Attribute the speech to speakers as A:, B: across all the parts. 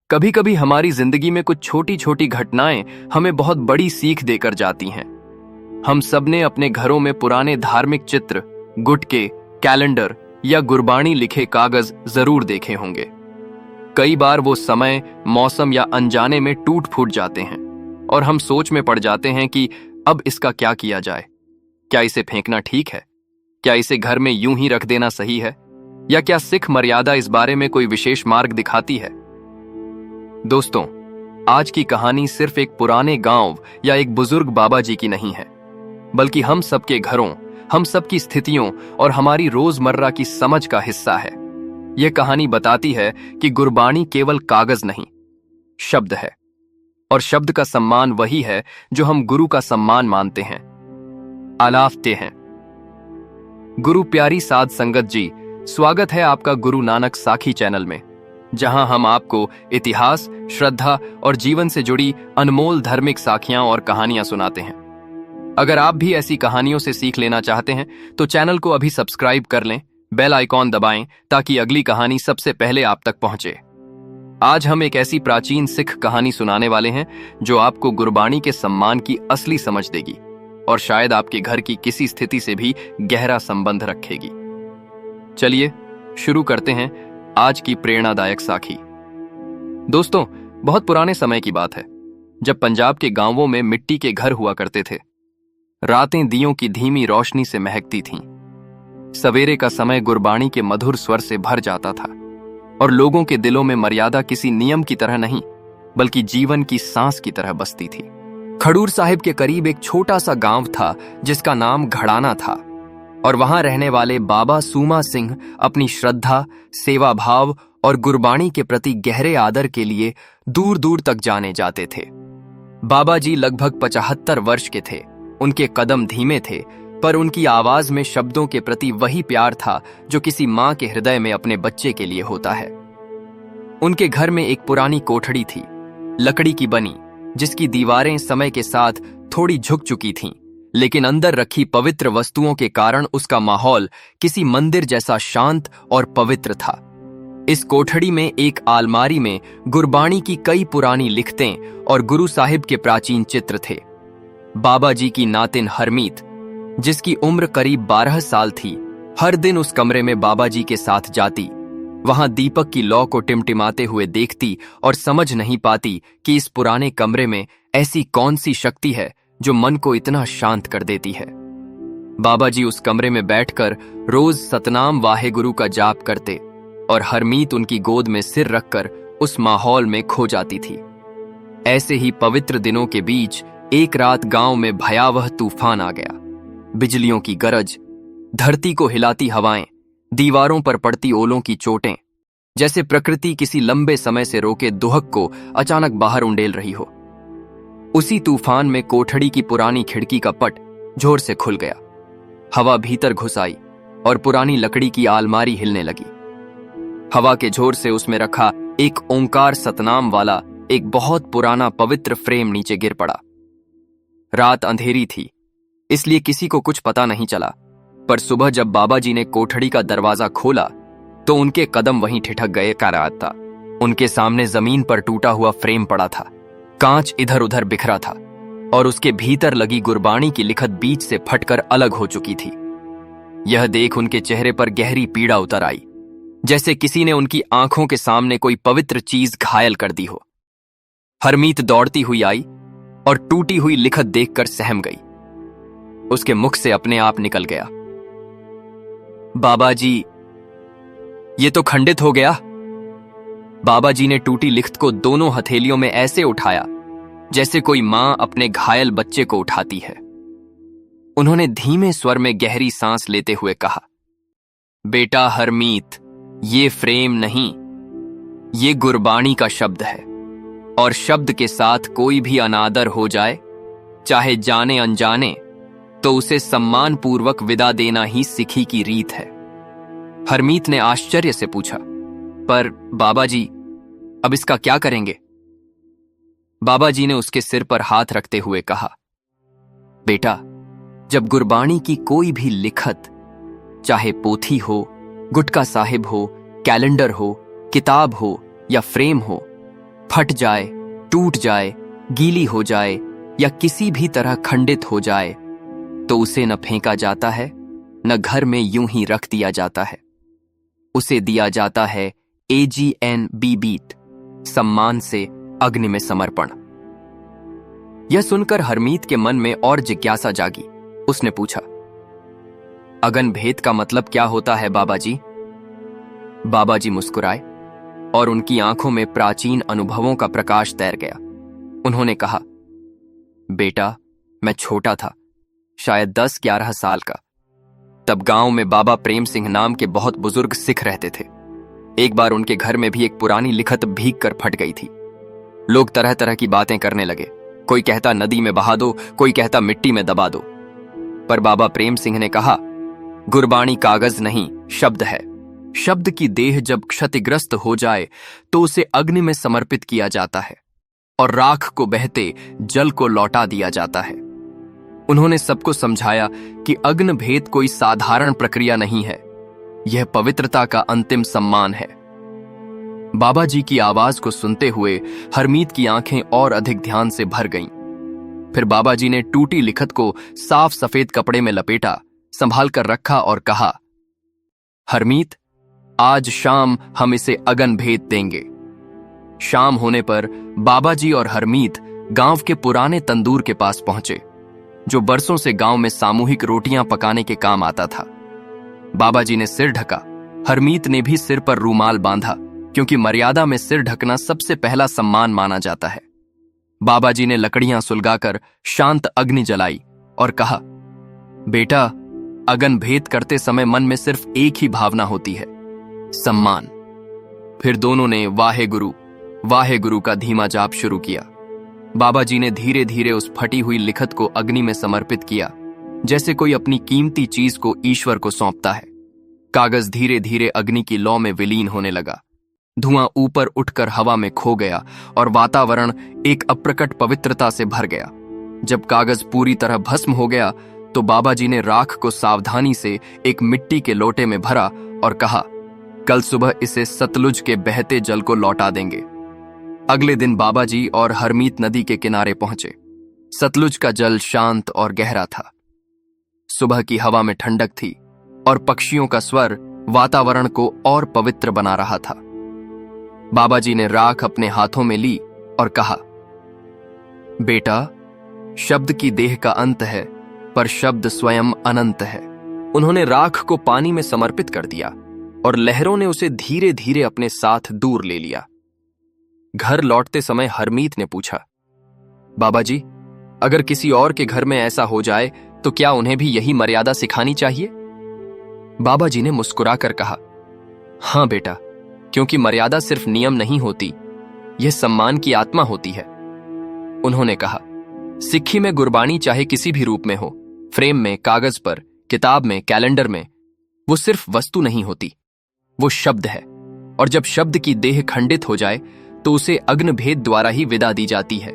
A: कभी कभी हमारी जिंदगी में कुछ छोटी छोटी घटनाएं हमें बहुत बड़ी सीख देकर जाती हैं। हम सबने अपने घरों में पुराने धार्मिक चित्र, गुटके, कैलेंडर या गुरबाणी लिखे कागज जरूर देखे होंगे। कई बार वो समय, मौसम या अनजाने में टूट फूट जाते हैं और हम सोच में पड़ जाते हैं कि अब इसका क्या किया जाए। क्या इसे फेंकना ठीक है? क्या इसे घर में यूं ही रख देना सही है? या क्या सिख मर्यादा इस बारे में कोई विशेष मार्ग दिखाती है? दोस्तों, आज की कहानी सिर्फ एक पुराने गांव या एक बुजुर्ग बाबा जी की नहीं है, बल्कि हम सबके घरों, हम सबकी स्थितियों और हमारी रोजमर्रा की समझ का हिस्सा है। यह कहानी बताती है कि गुरबाणी केवल कागज नहीं, शब्द है, और शब्द का सम्मान वही है जो हम गुरु का सम्मान मानते हैं, आलाफते हैं। गुरु प्यारी साध संगत जी, स्वागत है आपका गुरु नानक साखी चैनल में, जहां हम आपको इतिहास, श्रद्धा और जीवन से जुड़ी अनमोल धार्मिक साखियां और कहानियां सुनाते हैं। अगर आप भी ऐसी कहानियों से सीख लेना चाहते हैं तो चैनल को अभी सब्सक्राइब कर लें, बेल आइकॉन दबाएं ताकि अगली कहानी सबसे पहले आप तक पहुंचे। आज हम एक ऐसी प्राचीन सिख कहानी सुनाने वाले हैं जो आपको गुरबाणी के सम्मान की असली समझ देगी और शायद आपके घर की किसी स्थिति से भी गहरा संबंध रखेगी। चलिए शुरू करते हैं आज की प्रेरणादायक साखी। दोस्तों, बहुत पुराने समय की बात है, जब पंजाब के गांवों में मिट्टी के घर हुआ करते थे। रातें दियों की धीमी रोशनी से महकती थीं। सवेरे का समय गुरबाणी के मधुर स्वर से भर जाता था और लोगों के दिलों में मर्यादा किसी नियम की तरह नहीं, बल्कि जीवन की सांस की तरह बसती थी। खडूर साहिब के करीब एक छोटा सा गांव था जिसका नाम घड़ाना था, और वहां रहने वाले बाबा सूमा सिंह अपनी श्रद्धा, सेवा भाव और गुरबाणी के प्रति गहरे आदर के लिए दूर दूर तक जाने जाते थे। बाबा जी लगभग 75 वर्ष के थे। उनके कदम धीमे थे, पर उनकी आवाज में शब्दों के प्रति वही प्यार था जो किसी मां के हृदय में अपने बच्चे के लिए होता है। उनके घर में एक पुरानी कोठड़ी थी, लकड़ी की बनी, जिसकी दीवारें समय के साथ थोड़ी झुक चुकी थीं, लेकिन अंदर रखी पवित्र वस्तुओं के कारण उसका माहौल किसी मंदिर जैसा शांत और पवित्र था। इस कोठड़ी में एक आलमारी में गुरबाणी की कई पुरानी लिखतें और गुरु साहिब के प्राचीन चित्र थे। बाबा जी की नातिन हरमीत, जिसकी उम्र करीब 12 साल थी, हर दिन उस कमरे में बाबा जी के साथ जाती, वहां दीपक की लौ को टिमटिमाते हुए देखती और समझ नहीं पाती कि इस पुराने कमरे में ऐसी कौन सी शक्ति है जो मन को इतना शांत कर देती है। बाबा जी उस कमरे में बैठकर रोज सतनाम वाहे गुरु का जाप करते और हरमीत उनकी गोद में सिर रखकर उस माहौल में खो जाती थी। ऐसे ही पवित्र दिनों के बीच एक रात गांव में भयावह तूफान आ गया। बिजलियों की गरज, धरती को हिलाती हवाएं, दीवारों पर पड़ती ओलों की चोटें, जैसे प्रकृति किसी लंबे समय से रोके दुहक को अचानक बाहर उंडेल रही हो। उसी तूफान में कोठड़ी की पुरानी खिड़की का पट जोर से खुल गया। हवा भीतर घुस आई और पुरानी लकड़ी की आलमारी हिलने लगी। हवा के जोर से उसमें रखा एक ओंकार सतनाम वाला एक बहुत पुराना पवित्र फ्रेम नीचे गिर पड़ा। रात अंधेरी थी, इसलिए किसी को कुछ पता नहीं चला, पर सुबह जब बाबा जी ने कोठड़ी का दरवाजा खोला तो उनके कदम वहीं ठिठक गए। क्या रात था। उनके सामने जमीन पर टूटा हुआ फ्रेम पड़ा था, कांच इधर उधर बिखरा था और उसके भीतर लगी गुरबाणी की लिखत बीच से फटकर अलग हो चुकी थी। यह देख उनके चेहरे पर गहरी पीड़ा उतर आई, जैसे किसी ने उनकी आंखों के सामने कोई पवित्र चीज घायल कर दी हो। हरमीत दौड़ती हुई आई और टूटी हुई लिखत देखकर सहम गई। उसके मुख से अपने आप निकल गया, बाबा जी, ये तो खंडित हो गया। बाबा जी ने टूटी लिखत को दोनों हथेलियों में ऐसे उठाया जैसे कोई मां अपने घायल बच्चे को उठाती है। उन्होंने धीमे स्वर में गहरी सांस लेते हुए कहा, बेटा हरमीत, ये फ्रेम नहीं, ये गुरबाणी का शब्द है, और शब्द के साथ कोई भी अनादर हो जाए, चाहे जाने अनजाने, तो उसे सम्मान पूर्वक विदा देना ही सिखी की रीत है। हरमीत ने आश्चर्य से पूछा, पर बाबा जी, अब इसका क्या करेंगे? बाबा जी ने उसके सिर पर हाथ रखते हुए कहा, बेटा, जब गुरबाणी की कोई भी लिखत, चाहे पोथी हो, गुटका साहिब हो, कैलेंडर हो, किताब हो या फ्रेम हो, फट जाए, टूट जाए, गीली हो जाए या किसी भी तरह खंडित हो जाए तो उसे न फेंका जाता है, न घर में यूं ही रख दिया जाता है। उसे दिया जाता है AGNBBT, सम्मान से अग्नि में समर्पण। यह सुनकर हरमीत के मन में और जिज्ञासा जागी। उसने पूछा, अगन भेद का मतलब क्या होता है बाबा जी? बाबा जी मुस्कुराए और उनकी आंखों में प्राचीन अनुभवों का प्रकाश तैर गया। उन्होंने कहा, बेटा, मैं छोटा था, शायद 10-11 साल का। तब गांव में बाबा प्रेम सिंह नाम के बहुत बुजुर्ग सिख रहते थे। एक बार उनके घर में भी एक पुरानी लिखत भीग कर फट गई थी। लोग तरह तरह की बातें करने लगे। कोई कहता नदी में बहा दो, कोई कहता मिट्टी में दबा दो। पर बाबा प्रेम सिंह ने कहा, गुरबाणी कागज नहीं, शब्द है। शब्द की देह जब क्षतिग्रस्त हो जाए तो उसे अग्नि में समर्पित किया जाता है और राख को बहते जल को लौटा दिया जाता है। उन्होंने सबको समझाया कि अग्नि भेद कोई साधारण प्रक्रिया नहीं है, यह पवित्रता का अंतिम सम्मान है। बाबा जी की आवाज को सुनते हुए हरमीत की आंखें और अधिक ध्यान से भर गईं। फिर बाबा जी ने टूटी लिखत को साफ सफेद कपड़े में लपेटा, संभाल कर रखा और कहा, हरमीत, आज शाम हम इसे अगन भेद देंगे। शाम होने पर बाबा जी और हरमीत गांव के पुराने तंदूर के पास पहुंचे, जो बरसों से गांव में सामूहिक रोटियां पकाने के काम आता था। बाबा जी ने सिर ढका, हरमीत ने भी सिर पर रूमाल बांधा, क्योंकि मर्यादा में सिर ढकना सबसे पहला सम्मान माना जाता है। बाबा जी ने लकड़ियां सुलगाकर शांत अग्नि जलाई और कहा, बेटा, अगन भेद करते समय मन में सिर्फ एक ही भावना होती है, सम्मान। फिर दोनों ने वाहे गुरु का धीमा जाप शुरू किया। बाबा जी ने धीरे धीरे उस फटी हुई लिखत को अग्नि में समर्पित किया, जैसे कोई अपनी कीमती चीज को ईश्वर को सौंपता है। कागज धीरे धीरे अग्नि की लौ में विलीन होने लगा। धुआं ऊपर उठकर हवा में खो गया और वातावरण एक अप्रकट पवित्रता से भर गया। जब कागज पूरी तरह भस्म हो गया तो बाबा जी ने राख को सावधानी से एक मिट्टी के लोटे में भरा और कहा, कल सुबह इसे सतलुज के बहते जल को लौटा देंगे। अगले दिन बाबा जी और हरमीत नदी के किनारे पहुंचे। सतलुज का जल शांत और गहरा था। सुबह की हवा में ठंडक थी और पक्षियों का स्वर वातावरण को और पवित्र बना रहा था। बाबा जी ने राख अपने हाथों में ली और कहा, बेटा, शब्द की देह का अंत है, पर शब्द स्वयं अनंत है। उन्होंने राख को पानी में समर्पित कर दिया और लहरों ने उसे धीरे धीरे अपने साथ दूर ले लिया। घर लौटते समय हरमीत ने पूछा, बाबा जी, अगर किसी और के घर में ऐसा हो जाए तो क्या उन्हें भी यही मर्यादा सिखानी चाहिए? बाबा जी ने मुस्कुराकर कहा, हां बेटा, क्योंकि मर्यादा सिर्फ नियम नहीं होती, यह सम्मान की आत्मा होती है। उन्होंने कहा, सिक्खी में गुरबाणी चाहे किसी भी रूप में हो, फ्रेम में, कागज पर, किताब में, कैलेंडर में, वो सिर्फ वस्तु नहीं होती, वो शब्द है। और जब शब्द की देह खंडित हो जाए तो उसे अग्नि भेद द्वारा ही विदा दी जाती है।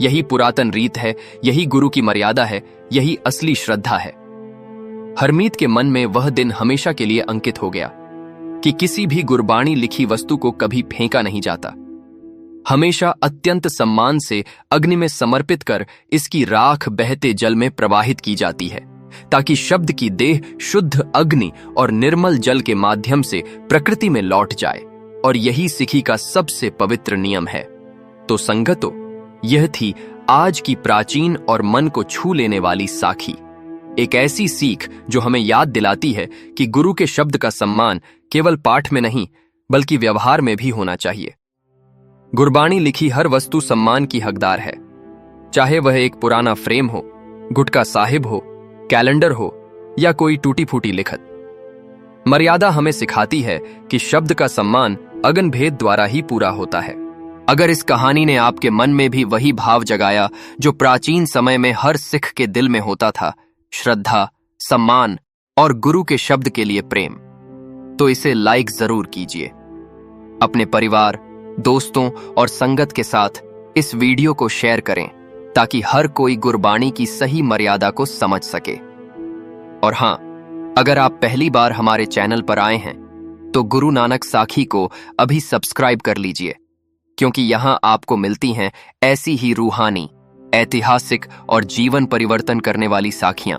A: यही पुरातन रीत है, यही गुरु की मर्यादा है, यही असली श्रद्धा है। हरमीत के मन में वह दिन हमेशा के लिए अंकित हो गया कि किसी भी गुरबाणी लिखी वस्तु को कभी फेंका नहीं जाता। हमेशा अत्यंत सम्मान से अग्नि में समर्पित कर इसकी राख बहते जल में प्रवाहित की जाती है, ताकि शब्द की देह शुद्ध अग्नि और निर्मल जल के माध्यम से प्रकृति में लौट जाए। और यही सिखी का सबसे पवित्र नियम है। तो संगतो, यह थी आज की प्राचीन और मन को छू लेने वाली साखी, एक ऐसी सीख जो हमें याद दिलाती है कि गुरु के शब्द का सम्मान केवल पाठ में नहीं बल्कि व्यवहार में भी होना चाहिए। गुरबाणी लिखी हर वस्तु सम्मान की हकदार है, चाहे वह एक पुराना फ्रेम हो, गुटका साहिब हो, कैलेंडर हो या कोई टूटी फूटी लिखत। मर्यादा हमें सिखाती है कि शब्द का सम्मान अगन भेद द्वारा ही पूरा होता है। अगर इस कहानी ने आपके मन में भी वही भाव जगाया जो प्राचीन समय में हर सिख के दिल में होता था, श्रद्धा, सम्मान और गुरु के शब्द के लिए प्रेम, तो इसे लाइक जरूर कीजिए। अपने परिवार, दोस्तों और संगत के साथ इस वीडियो को शेयर करें ताकि हर कोई गुरबाणी की सही मर्यादा को समझ सके। और हां, अगर आप पहली बार हमारे चैनल पर आए हैं तो गुरु नानक साखी को अभी सब्सक्राइब कर लीजिए क्योंकि यहां आपको मिलती हैं ऐसी ही रूहानी, ऐतिहासिक और जीवन परिवर्तन करने वाली साखियां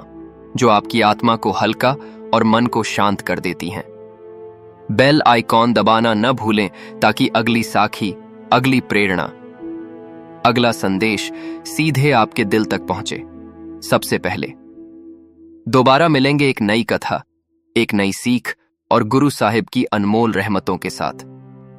A: जो आपकी आत्मा को हल्का और मन को शांत कर देती हैं। बेल आइकॉन दबाना न भूलें ताकि अगली साखी, अगली प्रेरणा, अगला संदेश सीधे आपके दिल तक पहुंचे सबसे पहले। दोबारा मिलेंगे एक नई कथा, एक नई सीख और गुरु साहिब की अनमोल रहमतों के साथ।